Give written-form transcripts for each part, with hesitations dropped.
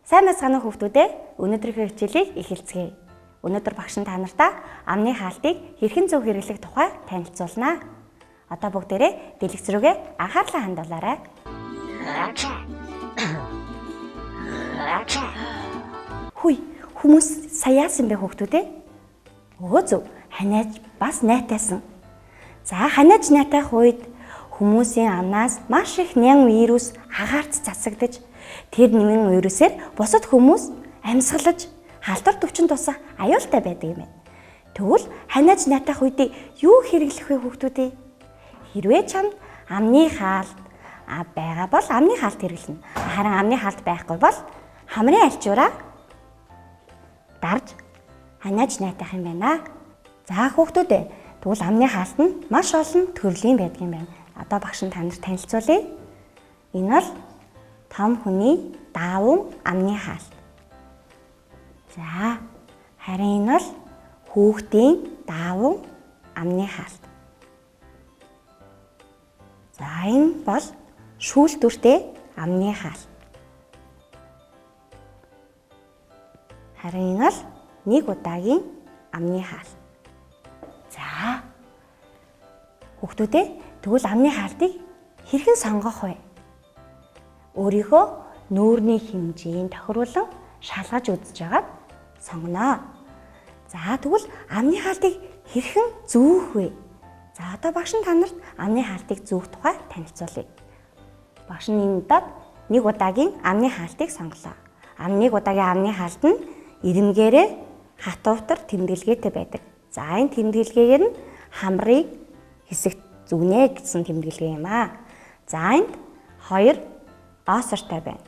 Сайн мэцгааны хүүхдүүдээ өнөөдрийнхөө хичээлийг эхэлцгээе. Өнөөдөр багш нь та нартаа амны хаалтыг хэрхэн зөв хэрэглэх тухай танилцуулнаа. Одоо бүгдээрээ дэлгэц рүүгээ анхаарлаа хандуулаарай. Хүй, хүмүүс саяасан бэ хүүхдүүдээ? Өө зөв, ханиаж бас найтайсан. За ханиаж найтайх үед хүмүүсийн амнаас маш их нян вирус агаарч засагдаж тэр нэмэн вирусээр бусад хүмүүс амьсгалж халдвар төвчөнд тусах аюултай байдаг юм байна. Тэгвэл ханиаж найтайх үед юу хэрэглэх вэ хүүхдүүдээ? Хэрвээ чамд амны хаалт байгаа бол амны хаалт хэрэглэнэ. Харин амны хаалт байхгүй бол хамрын альчуураа дарж ханиаж найтайх юм байна. За хүүхдүүдээ тэгвэл амны хаалт нь маш олон төрлийн байдаг юм байна. Одоо багш нь танарт танилцуулъя. Энэ бол том хүний даавуу амны хаалт. За харин энэ бол хүүхдийн даавуу амны хаалт. За энэ бол шүүлтүртэй амны хаалт. Харин энэ бол нэг удаагийн амны хаалт. За хүүхдүүдээ тэгвэл амны хаалтыг хэрхэн сонгох вэ? Өөрийнхөө нүүрний хэмжээнд тохируулан шалгаж үзэж байгаад сонгоно. За тэгвэл амны хаалтыг хэрхэн зүүх вэ? За одоо багш нь танарт амны хаалтыг зүүх тухай танилцуулъя. Багш нь энэ удаад нэг удаагийн амны хаалтыг сонголоо. Нэг удаагийн амны хаалт нь ирэмгээрээ хатуутар тэмдэглэгээтэй байдаг. За энэ тэмдэглэгээр нь хамрыг хэсэгт зүгнэ гэсэн тэмдэглэгээ юм аа. За энд 2 осортой байна.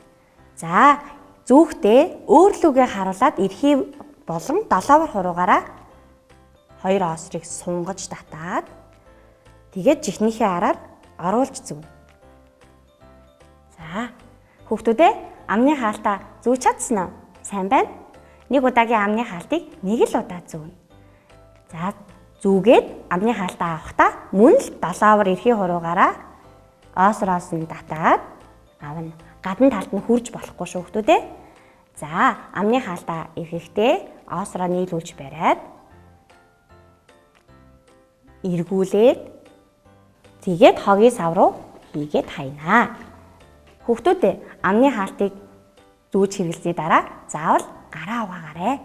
За зүүхдээ өөрлөгөө харуулад эрхий болон 7 хуруугаараа 2 осрыг сунгаж татаад тэгээд жихнийхээ араар оруулж зүүн. За хүүхдүүдээ амны хаалтаа зүүж чадсан уу? Сайн байна. Нэг удаагийн амны хаалтыг нэг л удаа зүүнэ. За зүүгээд амны хаалтаа авахдаа мөн л 7 эрхий хуруугаараа осроос нь татаад авна. Гадна талд нь хурж болохгүй шүү хүүхдүүдээ. За амны хаалтаа эрхэхдээ осроо нийлүүлж бариад эргүүлээд тэгээд хогийн сав руу хийгээд хайнаа. Хүүхдүүдээ амны хаалтыг зүүж хэрэглэсний дараа заавал гараа угаагаарай.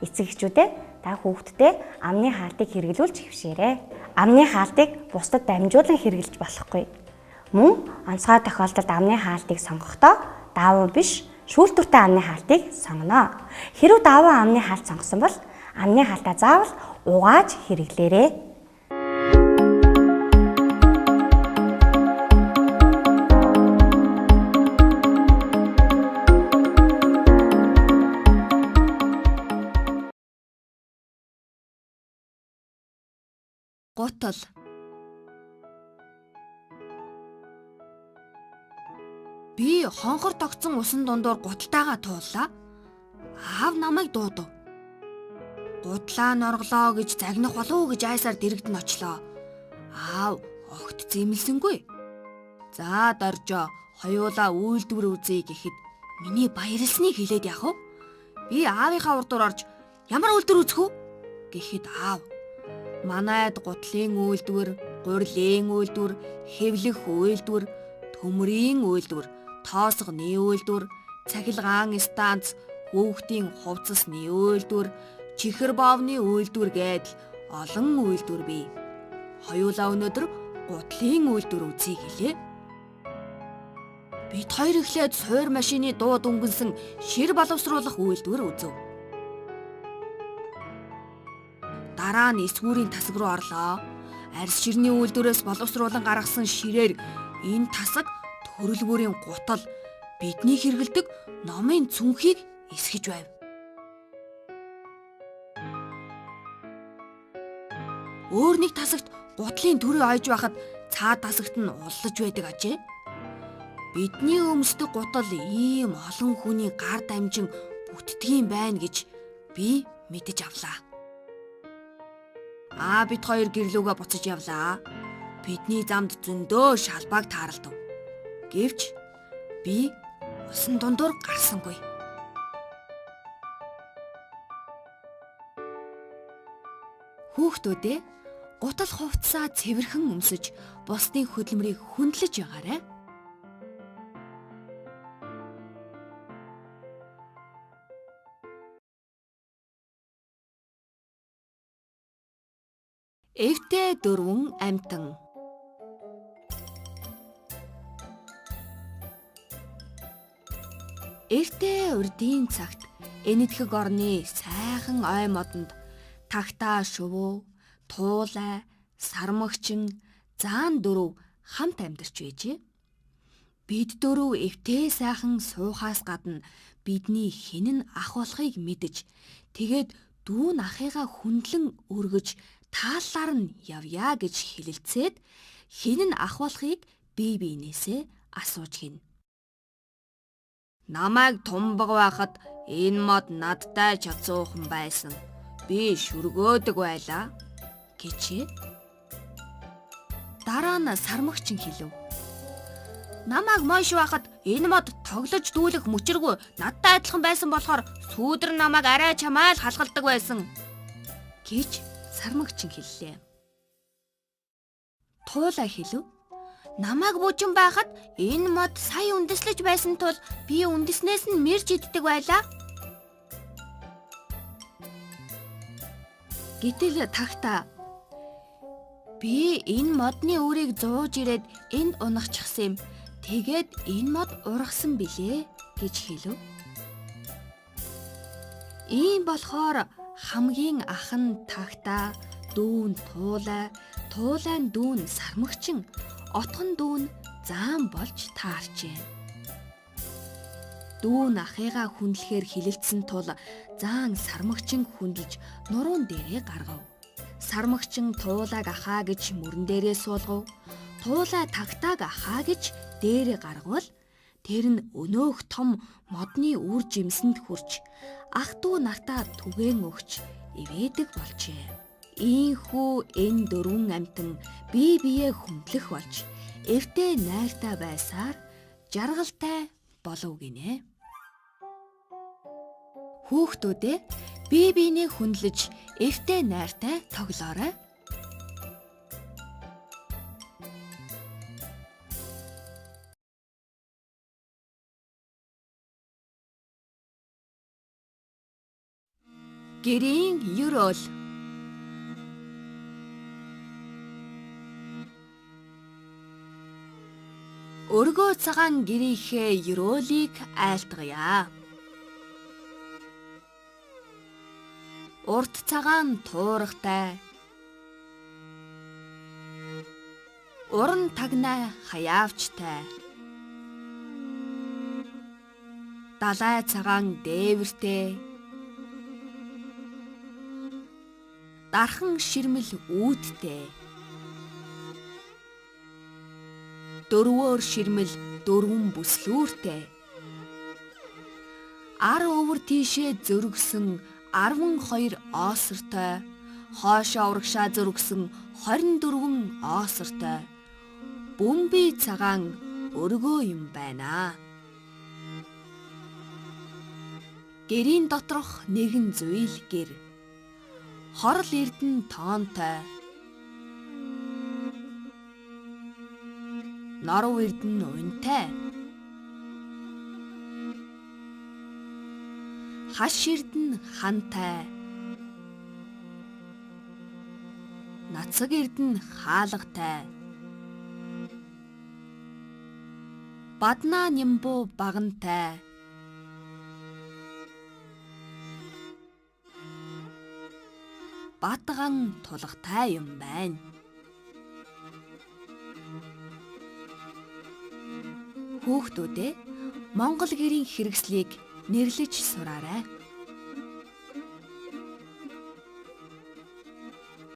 Эцэг эхчүүдээ та хүүхдтэй амны хаалтыг хэрэглүүлж хөвшөөрэй. Амны хаалтыг бусдад дамжуулан хэрэглэж болохгүй. Мөн онцгой тохиолдолд амны хаалтыг сонгохдоо даавуу биш шүүлтүртэй амны хаалтыг сонгоно. Хэрвээ даавуу амны хаалт сонгосон бол амны хаалтаа заавал угааж хэрэглээрэй. Гутал. Би хонхор тогтсон усан дундуур гуталтайгаа тууллаа. Аав намайг дуудав. Гутлаа норглоо гэж загнах болов гэж айсаар дэрэгдэн очлоо. Аав огт зэмлсэнгүй. За доржоо хоёулаа үйлдвэр үзье гэхэд миний баярлсныг хэлээд яах вэ? Би аавынхаа урдуур орж ямар үйлдвэр үзэх вэ гэхэд аав манайд гутлын үйлдвэр, гурилын үйлдвэр, хэвлэх үйлдвэр, төмрийн үйлдвэр, тоосгоны үйлдвэр, цахилгаан станц, хүүхдийн хувцасны үйлдвэр, чихэр боовны үйлдвэр гэдэл олон үйлдвэр бий. Хоёулаа өнөөдөр гутлын үйлдвэр үзье гэлээ. Бид хоёр эхлээд суур машины дуу дүнгэнсэн шир боловсруулах үйлдвэр үзв. Дараа нь эсвүүрийн тасаг руу орлоо. Арьс ширний үйлдвэрээс боловсруулан гаргасан ширээр энэ тасаг төрөл бүрийн гутал бидний хэрэгэлдэг номын цүнхийг эсгэж байв. Өөр нэг тасагт гутлын төрөө ойж байхад цаад тасагт нь уллаж байдаг ажээ. Бидний өмсдөг гутал ийм олон хүний гар дамжин бүтдгийм байна гэж би мэдэж авлаа. Бид хоёр гэрлүүгээ буцаж явлаа. Бидний замд зөндөө шалбааг таарлав. Гэвч би усан дундуур гарсангүй. Хүүхдүүдээ гутал хувцсаа цэвэрхэн өмсөж, бусдын хөдөлмөрийг хөндлөж байгаарай. Эвтэй дөрвөн амьтан. Эртээ урдын цагт энэтхэг орны сайхан ой модонд тагтаа шувуу, туулай, сармагчин, заан дөрөв хамт амьдарч байжээ. Бид дөрөв эвтэй сайхан суухаас гадна бидний хэн нь ах болохыг мэдэж, тэгээд дүүн ахыгаа хүндлэн өргөж тааллаар нь явъя гэж хэлэлцээд хэн нь ах болохыг бие биенээсээ асууж гин. Намайг тумбаг байхад энэ мод надтай чацуухан байсан. Би шүргөөдөг байлаа гэжээ. Дараа нь сармагчин хэлв. Намайг мойш байхад энэ мод тоглож дүүлэх мөчргөө надтай адилхан байсан болохоор сүүдэр намайг арай чамаал халгалдаг байсан гэж сармагчин хэллээ. Туулай хэлв. Намайг бужин байхад энэ мод сая үндэслэж байсан тул би үндэснээс нь мэрж иддэг байлаа. Гэтэл тагтаа би энэ модны үрийг зууж ирээд энд унахчихсан юм. Тэгээд энэ мод ургасан билээ гэж хэлв. Ийм болохоор хамгийн ах нь тагтаа, дүүн туулай, туулайн дүүн сармагчин, отхон дүүн заан болж таарчээ. Дүүн ахыгаа хүндлэхээр хилэлцсэн тул заан сармагчин хүндэлж нуруунд дээрээ гаргав. Сармагчин туулайг ахаа гэж мөрөн дээрээ суулгав. Туулай тагтааг ахаа гэж дээрээ гаргавал тэр нь өнөөх том модны үр жимсэнд хүрч ах дүү нартаа түгээн өгч ивэдэг болжээ. Ийхүү энэ дөрвөн амьтан бие биеэ хүндлэх болж эвтэй найртай байсаар жаргалтай болов гинэ. Хүүхдүүдээ бие биенээ хүндлэж эвтэй найртай тоглоорой. Гэрийн ерөөл. Өргөө цагаан гэрийнхээ ерөөлийг айлтгая. Урт цагаан туурахтай. Уран тагнаа хаяавчтай. Далай цагаан дээвэртэй. Дархан ширмэл үүдтэй. Дөрвөөр ширмэл дөрвөн бүслүүртэй. Ар өвөр тийшээ зөргсөн 12 оосортой, хоошоо урагшаа зөргсөн 24 оосортой бөмбөй цагаан өргөө юм байна. Гэрийн доторх нэгэн зүйл гэр. Хорл эрдэн тоонтой. Норов эрдэн уянтай. Хаш эрдэн хантай. Нацаг эрдэн хаалгатай. Баднаа нимбу багантай. Батган тулгатай юм байна. Хүүхдүүдээ Монгол гэрийн хэрэгслийг нэрлэж сураарай.